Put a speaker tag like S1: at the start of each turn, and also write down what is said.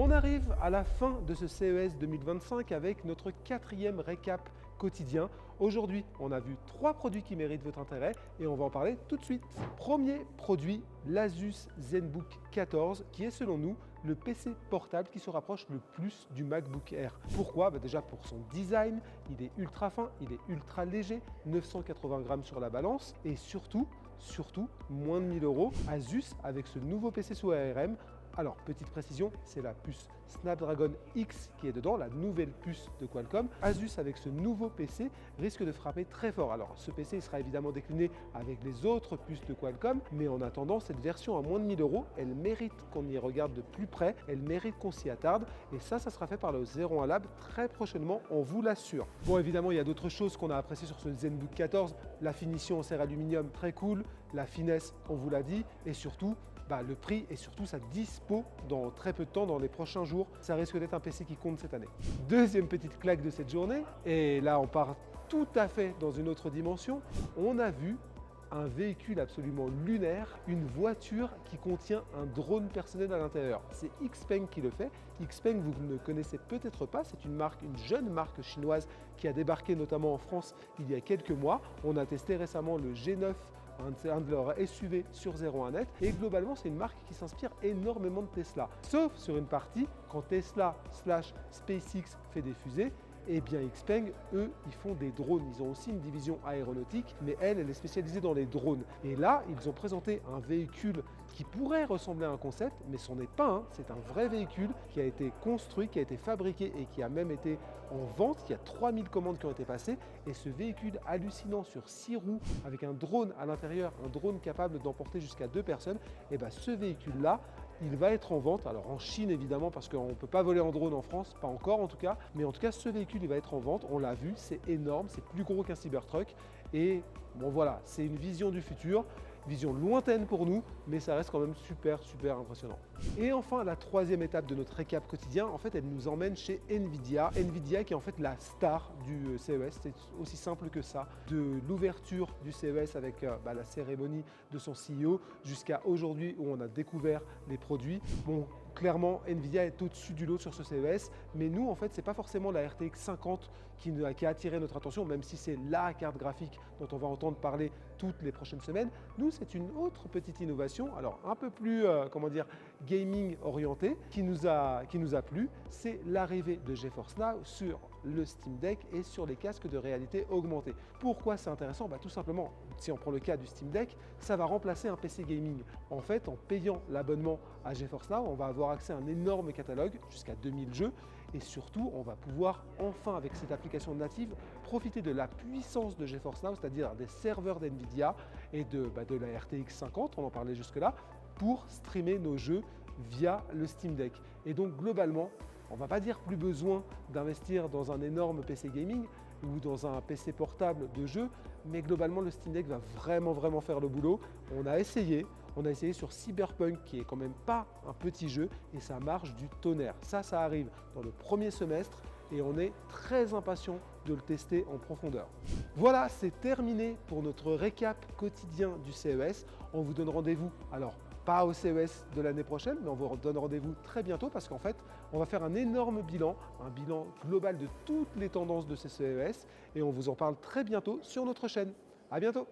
S1: On arrive à la fin de ce CES 2025 avec notre 4e récap quotidien. Aujourd'hui, on a vu 3 produits qui méritent votre intérêt et on va en parler tout de suite. Premier produit, l'Asus ZenBook 14, qui est selon nous le PC portable qui se rapproche le plus du MacBook Air. Pourquoi? Déjà pour son design, il est ultra fin, il est ultra léger, 980 grammes sur la balance et surtout, moins de 1000 €. Asus avec ce nouveau PC sous ARM. Alors, petite précision, c'est la puce Snapdragon X qui est dedans, la nouvelle puce de Qualcomm. Asus, avec ce nouveau PC, risque de frapper très fort. Alors, ce PC il sera évidemment décliné avec les autres puces de Qualcomm, mais en attendant, cette version à moins de 1000 €, elle mérite qu'on y regarde de plus près, elle mérite qu'on s'y attarde, et ça sera fait par le 01 Lab très prochainement, on vous l'assure. Bon, évidemment, il y a d'autres choses qu'on a appréciées sur ce ZenBook 14, la finition en serre aluminium, très cool, la finesse, on vous l'a dit, et surtout, le prix et surtout sa dispo dans très peu de temps, dans les prochains jours. Ça risque d'être un PC qui compte cette année. Deuxième petite claque de cette journée, et là on part tout à fait dans une autre dimension, on a vu un véhicule absolument lunaire, une voiture qui contient un drone personnel à l'intérieur. C'est Xpeng qui le fait. Xpeng, vous ne connaissez peut-être pas, c'est une jeune marque chinoise qui a débarqué notamment en France il y a quelques mois. On a testé récemment le G9, un de leurs SUV sur 01net, et globalement c'est une marque qui s'inspire énormément de Tesla, sauf sur une partie, quand Tesla / SpaceX fait des fusées, et bien Xpeng, eux, ils font des drones. Ils ont aussi une division aéronautique, mais elle est spécialisée dans les drones. Et là, ils ont présenté un véhicule qui pourrait ressembler à un concept, mais ce n'est pas un, c'est un vrai véhicule qui a été construit, qui a été fabriqué et qui a même été en vente. Il y a 3000 commandes qui ont été passées, et ce véhicule hallucinant sur 6 roues, avec un drone à l'intérieur, un drone capable d'emporter jusqu'à 2 personnes, et bien ce véhicule-là, il va être en vente, alors en Chine évidemment, parce qu'on ne peut pas voler en drone en France, pas encore en tout cas, mais en tout cas ce véhicule il va être en vente, on l'a vu, c'est énorme, c'est plus gros qu'un Cybertruck, et bon voilà, c'est une vision du futur, vision lointaine pour nous, mais ça reste quand même super impressionnant. Et enfin, la troisième étape de notre récap quotidien, en fait, elle nous emmène chez Nvidia. Nvidia qui est en fait la star du CES, c'est aussi simple que ça. De l'ouverture du CES avec la cérémonie de son CEO jusqu'à aujourd'hui où on a découvert les produits. Bon, clairement, Nvidia est au-dessus du lot sur ce CES, mais nous, en fait, c'est pas forcément la RTX 50 qui a attiré notre attention, même si c'est la carte graphique dont on va entendre parler toutes les prochaines semaines. Nous, c'est une autre petite innovation, alors un peu plus, gaming orientée, qui nous a plu. C'est l'arrivée de GeForce Now sur le Steam Deck et sur les casques de réalité augmentée. Pourquoi c'est intéressant? Tout simplement, si on prend le cas du Steam Deck, ça va remplacer un PC gaming. En fait, en payant l'abonnement à GeForce Now, on va avoir accès à un énorme catalogue, jusqu'à 2000 jeux, et surtout, on va pouvoir enfin, avec cette application native, profiter de la puissance de GeForce Now, c'est-à-dire des serveurs d'Nvidia et de la RTX 50, on en parlait jusque-là, pour streamer nos jeux via le Steam Deck. Et donc, globalement, on ne va pas dire plus besoin d'investir dans un énorme PC gaming ou dans un PC portable de jeu, mais globalement, le Steam Deck va vraiment faire le boulot. On a essayé sur Cyberpunk, qui est quand même pas un petit jeu, et ça marche du tonnerre. Ça arrive dans le premier semestre, et on est très impatient de le tester en profondeur. Voilà, c'est terminé pour notre récap quotidien du CES. On vous donne rendez-vous, alors pas au CES de l'année prochaine, mais on vous donne rendez-vous très bientôt, parce qu'en fait, on va faire un énorme bilan, un bilan global de toutes les tendances de ces CES, et on vous en parle très bientôt sur notre chaîne. À bientôt!